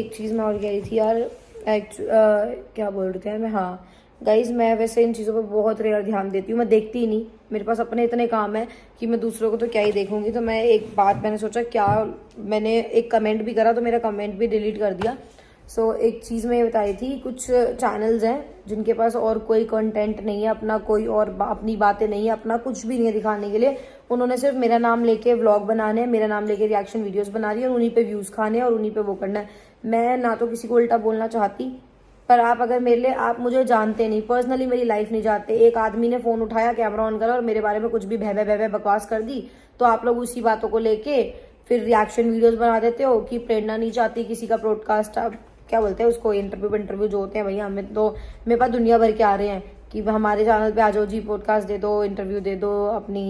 एक चीज़ मैं और कह रही थी यार। क्या बोल रहे थे मैं, हाँ गाइज, मैं वैसे इन चीज़ों पर बहुत रेयर ध्यान देती हूँ। मैं देखती ही नहीं, मेरे पास अपने इतने काम है कि मैं दूसरों को तो क्या ही देखूंगी। तो मैं एक बात मैंने सोचा, क्या मैंने एक कमेंट भी करा तो मेरा कमेंट भी डिलीट कर दिया। एक चीज़ मैं ये बताई थी, कुछ चैनल्स हैं जिनके पास और कोई कंटेंट नहीं है, अपना कोई और अपनी बातें नहीं है, अपना कुछ भी नहीं है दिखाने के लिए। उन्होंने सिर्फ मेरा नाम लेके व्लॉग बनाने हैं, मेरा नाम लेके रिएक्शन वीडियोस बना रही है और उन्हीं पे व्यूज़ खाने हैं और उन्हीं पे वो करना है। मैं ना तो किसी को उल्टा बोलना चाहती, पर आप अगर मेरे लिए, आप मुझे जानते नहीं पर्सनली, मेरी लाइफ नहीं जानते, एक आदमी ने फोन उठाया, कैमरा ऑन करा और मेरे बारे में कुछ भी भय भय बकवास कर दी, तो आप लोग उसी बातों को लेके फिर रिएक्शन वीडियोस बना देते हो कि प्रेरणा नहीं चाहती किसी का ब्रॉडकास्ट, आप क्या बोलते हैं उसको, इंटरव्यू जो होते हैं भैया। हमें तो, मेरे पास दुनिया भर के आ रहे हैं कि हमारे चैनल पे आ जाओ जी, पॉडकास्ट दे दो, इंटरव्यू दे दो, अपनी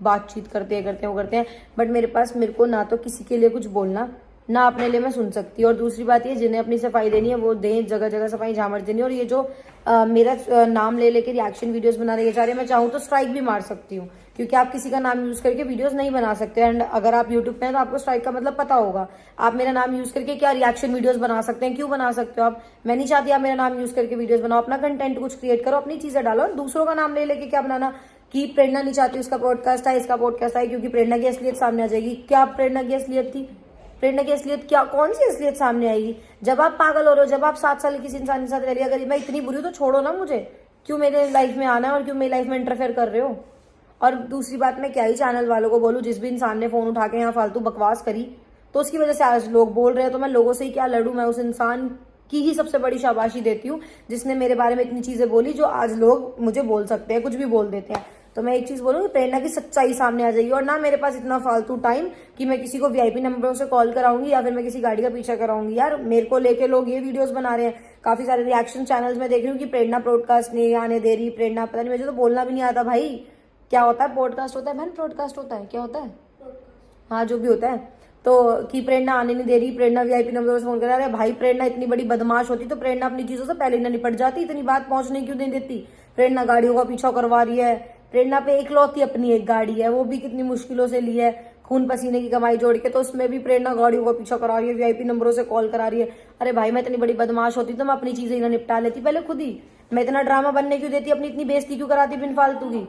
बातचीत करते हैं वो करते हैं। बट मेरे को ना तो किसी के लिए कुछ बोलना, ना अपने लिए मैं सुन सकती। और दूसरी बात ये, जिन्हें अपनी सफाई देनी है वो दें, जगह जगह सफाई झामर देनी। और ये जो मेरा नाम ले लेके रिएक्शन वीडियोस बना रहे हैं, मैं चाहूँ तो स्ट्राइक भी मार सकती हूँ, क्योंकि आप किसी का नाम यूज करके वीडियोस नहीं बना सकते। एंड अगर आप यूट्यूब पे हैं तो आपको स्ट्राइक का मतलब पता होगा। आप मेरा नाम यूज करके क्या रिएक्शन वीडियोस बना सकते हैं, क्यों बना सकते हो आप? मैं नहीं चाहती आप मेरा नाम यूज करके वीडियोस बनाओ, अपना कंटेंट कुछ क्रिएट करो, अपनी चीजें डालो। दूसरों का नाम ले लेके क्या बनाना कि प्रेरणा नहीं चाहती उसका पॉडकास्ट है, इसका पॉडकास्ट है, क्योंकि प्रेरणा की असलियत सामने आ जाएगी। क्या प्रेरणा की असलियत थी? प्रेरणा की असलियत क्या, कौन सी असलियत सामने आएगी? जब आप पागल हो रहे हो, जब आप 7 साल किसी इंसान के साथ रह रही, अगर मैं इतनी बुरी हूं तो छोड़ो ना मुझे, क्यों मेरे लाइफ में आना है और क्यों मेरी लाइफ में इंटरफेयर कर रहे हो? और दूसरी बात, मैं क्या ही चैनल वालों को बोलूं, जिस भी इंसान ने फोन उठा के यहाँ फालतू बकवास करी तो उसकी वजह से आज लोग बोल रहे हैं, तो मैं लोगों से ही क्या लड़ूं? मैं उस इंसान की ही सबसे बड़ी शाबाशी देती हूँ जिसने मेरे बारे में इतनी चीजें बोली जो आज लोग मुझे बोल सकते हैं, कुछ भी बोल देते हैं। तो मैं एक चीज बोलूंगी, प्रेरणा की सच्चाई सामने आ जाएगी। और ना मेरे पास इतना फालतू टाइम कि मैं किसी को वीआईपी नंबरों से कॉल कराऊंगी या फिर मैं किसी गाड़ी का पीछा कराऊंगी। यार मेरे को लेके लोग ये वीडियोस बना रहे हैं, काफी सारे रिएक्शन चैनल्स में देख रही हूँ कि प्रेरणा पॉडकास्ट नहीं आने दे रही, प्रेरणा पता नहीं, मुझे तो बोलना भी नहीं आता भाई। क्या होता है? पॉडकास्ट होता है बहन, पॉडकास्ट होता है, क्या होता है? हाँ जो भी होता है। तो कि प्रेरणा आने नहीं दे रही, प्रेरणा वीआईपी नंबर से फोन कर रहा है। भाई प्रेरणा इतनी बड़ी बदमाश होती तो प्रेरणा अपनी चीजों से पहले ना निपट जाती, इतनी बात पहुंचने क्यों नहीं देती? प्रेरणा गाड़ियों का पीछा करवा रही है। प्रेरणा पे एकलौती अपनी एक गाड़ी है, वो भी कितनी मुश्किलों से ली है, खून पसीने की कमाई जोड़ के, तो उसमें भी प्रेरणा गाड़ियों का पीछा करा रही है, वीआईपी नंबरों से कॉल करा रही है। अरे भाई मैं इतनी बड़ी बदमाश होती तो मैं अपनी चीजें ना निपटा लेती पहले खुद ही। मैं इतना ड्रामा बनने क्यों देती, अपनी इतनी बेइज्जती क्यों कराती बिन फालतू की?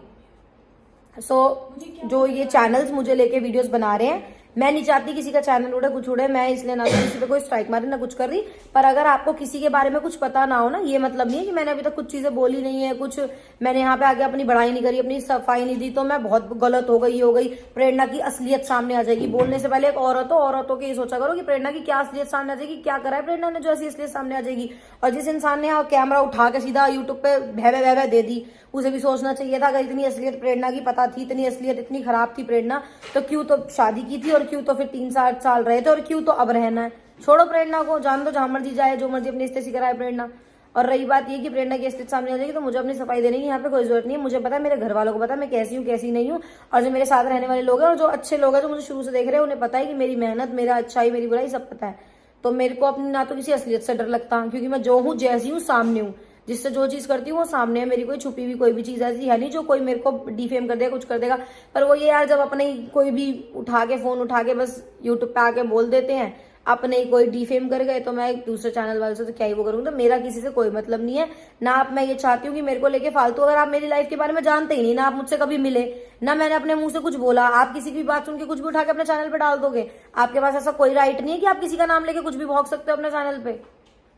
जो ये चैनल्स मुझे लेके वीडियोस बना रहे हैं, मैं नहीं चाहती किसी का चैनल उड़े, कुछ उड़े। मैं इसलिए ना तो किसी पे कोई स्ट्राइक मारे ना कुछ कर रही। पर अगर आपको किसी के बारे में कुछ पता ना हो ना, ये मतलब नहीं है कि मैंने अभी तक कुछ चीजें बोली नहीं है, कुछ मैंने यहाँ पे आगे अपनी बढ़ाई नहीं करी, अपनी सफाई नहीं दी, तो मैं बहुत गलत हो गई। प्रेरणा की असलियत सामने आ जाएगी। बोलने से पहले एक औरतों के ये सोचा करो कि प्रेरणा की क्या असलियत सामने आ जाएगी, क्या करा है प्रेरणा ने जो ऐसी असलियत सामने आ जाएगी। और जिस इंसान ने कैमरा उठा के सीधा यूट्यूब पे भय दे दी, उसे भी सोचना चाहिए था, अगर इतनी असलियत प्रेरणा की पता थी, इतनी असलियत इतनी खराब थी प्रेरणा, तो क्यों तो शादी की थी और क्यों तो फिर 3-4 साल रहे थे और क्यों तो अब रहना है। छोड़ो प्रेरणा को, जान दो, जहां मर्जी जाए, जो मर्जी अपनी स्थिति कराए प्रेरणा। और रही बात ये कि प्रेरणा की स्थिति सामने आ जाएगी तो मुझे अपनी सफाई देने की यहाँ पे कोई जरूरत नहीं है। मुझे पता है, मेरे घर वालों को पता है मैं कैसी हूँ कैसी नहीं हूँ। और जो मेरे साथ रहने वाले लोग हैं और जो अच्छे लोग हैं जो मुझे शुरू से देख रहे हैं, उन्हें पता है कि मेरी मेहनत, मेरा अच्छाई, मेरी बुराई सब पता है। तो मेरे को अपनी ना तो किसी असलियत से डर लगता, क्योंकि मैं जो हूँ जैसी हूँ सामने हूँ, जिससे जो चीज करती हूँ वो सामने है। मेरी कोई छुपी हुई कोई भी चीज ऐसी है नहीं जो कोई मेरे को डिफेम कर देगा, कुछ कर देगा। पर वो ये यार, जब अपने ही कोई भी उठा के फोन उठा के बस यूट्यूब पे आके बोल देते हैं, अपने ही कोई डिफेम कर गए, तो मैं एक दूसरे चैनल वाले से तो क्या ही वो करूंगी। तो मेरा किसी से कोई मतलब नहीं है ना। आप, मैं ये चाहती हूँ कि मेरे को लेके फालतू, अगर आप मेरी लाइफ के बारे में जानते ही नहीं ना, आप मुझसे कभी मिले ना, मैंने अपने मुंह से कुछ बोला, आप किसी की बात सुन के कुछ भी उठा के अपने चैनल पे डाल दोगे। आपके पास ऐसा कोई राइट नहीं है कि आप किसी का नाम लेके कुछ भी भोग सकते हो अपने चैनल पे।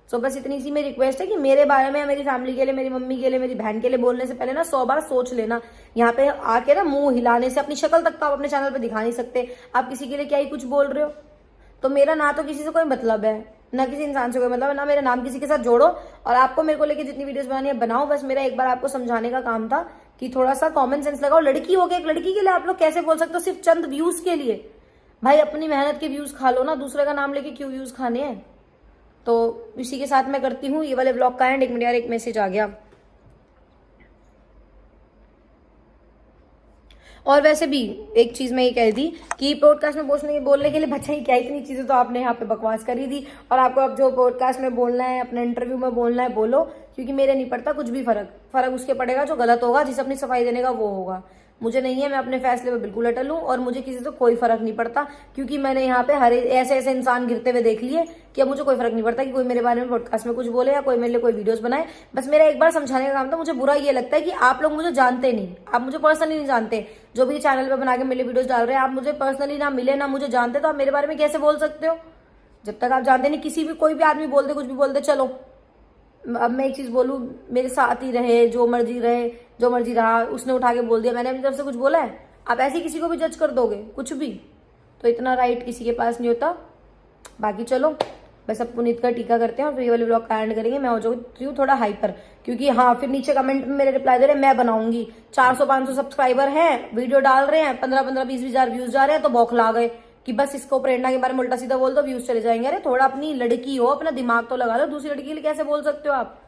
बस इतनी सी मेरी रिक्वेस्ट है कि मेरे बारे में, मेरी फैमिली के लिए, मेरी मम्मी के लिए, मेरी बहन के लिए बोलने से पहले ना 100 बार सोच लेना। यहाँ पे आके ना मुंह हिलाने से अपनी शक्ल तक तो आप अपने चैनल पे दिखा नहीं सकते, आप किसी के लिए क्या ही कुछ बोल रहे हो। तो मेरा ना तो किसी से कोई मतलब है, ना किसी इंसान से कोई मतलब है, ना मेरा नाम किसी के साथ जोड़ो। और आपको मेरे को लेके जितनी वीडियोस बनानी है बनाओ। बस मेरा एक बार आपको समझाने का काम था कि थोड़ा सा कॉमन सेंस लगाओ। लड़की हो गई, एक लड़की के लिए आप लोग कैसे बोल सकते हो सिर्फ चंद व्यूज के लिए? भाई अपनी मेहनत के व्यूज खा लो ना, दूसरे का नाम लेके क्यों व्यूज खाने हैं? तो इसी के साथ मैं करती हूँ ये वाले ब्लॉग का एंड। 1 मिनट यार, एक मैसेज आ गया। और वैसे भी एक चीज मैं ये कह रही थी कि पॉडकास्ट में बोलने के लिए बच्चा ही क्या, इतनी चीजें तो आपने यहाँ पे बकवास करी थी। और आपको अब जो पॉडकास्ट में बोलना है, अपने इंटरव्यू में बोलना है, बोलो, क्योंकि मेरे नहीं पड़ता कुछ भी फर्क उसके पड़ेगा जो गलत होगा, जिसे अपनी सफाई देने का वो होगा। मुझे नहीं है, मैं अपने फैसले पे बिल्कुल अटल हूँ और मुझे किसी से कोई फर्क नहीं पड़ता, क्योंकि मैंने यहाँ पे हर ऐसे ऐसे इंसान गिरते हुए देख लिए कि अब मुझे कोई फर्क नहीं पड़ता कि कोई मेरे बारे में पॉडकास्ट में कुछ बोले या कोई मेरे लिए कोई वीडियोस बनाए। बस मेरा एक बार समझाने का काम था। मुझे बुरा ये लगता है कि आप लोग मुझे जानते नहीं, आप मुझे पर्सनली नहीं जानते, जो भी चैनल पे बना के मेरे वीडियोस डाल रहे हैं, आप मुझे पर्सनली ना मिले ना मुझे जानते, तो आप मेरे बारे में कैसे बोल सकते हो? जब तक आप जानते नहीं, किसी भी कोई भी आदमी बोल दे, कुछ भी बोल दे, चलो अब मैं एक चीज बोलूं, मेरे साथ ही रहे, जो मर्जी रहे, जो मर्जी रहा, उसने उठा के बोल दिया, मैंने अपनी तरफ से कुछ बोला है? आप ऐसे ही किसी को भी जज कर दोगे कुछ भी, तो इतना राइट किसी के पास नहीं होता। बाकी चलो बस अब पुनीत का टीका करते हैं और फिर ये वाले ब्लॉग का एंड करेंगे। मैं हो जाऊंगी हूँ थोड़ा हाइपर, क्योंकि हाँ फिर नीचे कमेंट में मेरे रिप्लाई दे रहे हैं मैं बनाऊंगी, 400-500 सब्सक्राइबर हैं, वीडियो डाल रहे हैं, 15-20 हजार व्यूज जा रहे हैं, तो बौखला गए कि बस इसको प्रेरणा के बारे में उल्टा सीधा बोल दो, व्यूज चले जाएंगे। अरे थोड़ा अपनी लड़की हो, अपना दिमाग तो लगा लो, दूसरी लड़की के लिए कैसे बोल सकते हो आप?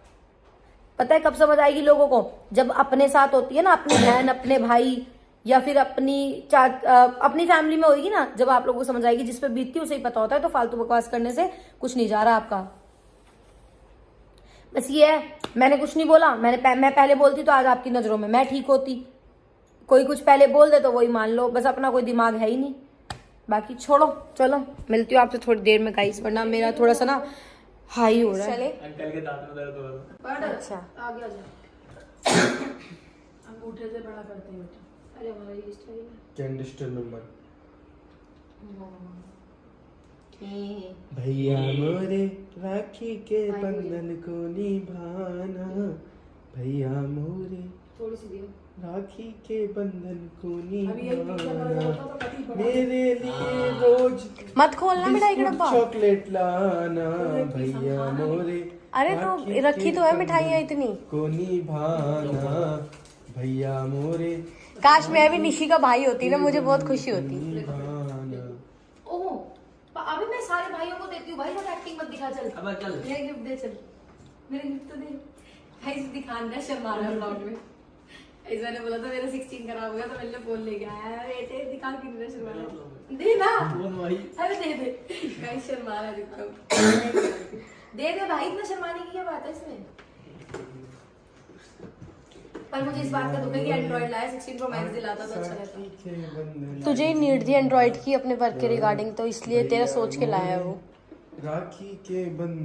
पता है कब समझ आएगी लोगों को? जब अपने साथ होती है ना, अपनी बहन, अपने भाई, या फिर अपनी फैमिली में होगी ना, जब आप लोगों को समझ आएगी। जिस पे बीतती है उसे ही पता होता है। तो फालतू बकवास करने से कुछ नहीं जा रहा आपका। बस ये है, मैंने कुछ नहीं बोला, मैं पहले बोलती तो आज आपकी नजरों में मैं ठीक होती। कोई कुछ पहले बोल दे तो वही मान लो, बस अपना कोई दिमाग है ही नहीं। बाकी छोड़ो, चलो मिलती हूँ आपसे थोड़ी देर में गाइस, वरना मेरा थोड़ा सा ना हाई हो रहा है। चले अंकल के दांत में दर्द हो रहा है। अच्छा आगे आ जा। अंगूठे से बड़ा करते हैं बेटा। अरे हमारा ये स्टाइल है। कैंडिस्टर नंबर ठीक। भैया मोरे राखी के बंधन को निभाना, भैया मोरे थोड़ी सी दियो। राखी के बंधन को अभी एक पिक्चर का निभाना, होता तो कभी बड़ा मेरे लिए रोज मत खोलना मिठाई का डब्बा। चॉकलेट लाना, भैया मोरे अरे तो राखी रखी के तो है बंधन मिठाइयाँ इतनी। को निभाना, भैया मोरे काश मैं भी निशी का भाई होती ना, मुझे बहुत खुशी होती। निभाना। ओह अभी मैं सारे भाइयों को देती हूँ भाई, ज्यादा एक्टिंग मत दिखा। चल अब चल मेरा गिफ्ट दे, चल मेरे गिफ्ट तो दे भाई। दिखान दे, शर्मा रहा है ब्लॉग में। इस मैंने बोला था मेरा 16 खराब हो गया तो मैंने फोन ले गया है, बेटे दिखा कितनी रहा शर्मा रहा है। दे ना अरे दे दे गाइस, शर्मा रहा है देखो। दे दे भाई, इतना शर्माने की क्या बात है इसमें? पर मुझे इस बात का दुख है कि एंड्रॉइड लाया, 16 प्रो मैक्स दिलाता तो अच्छा रहता। तुझे ही नीड थी एंड्रॉइड की अपने वर्क के रिगार्डिंग, तो इसलिए तेरा सोच के लाया है वो। राखी के बंधन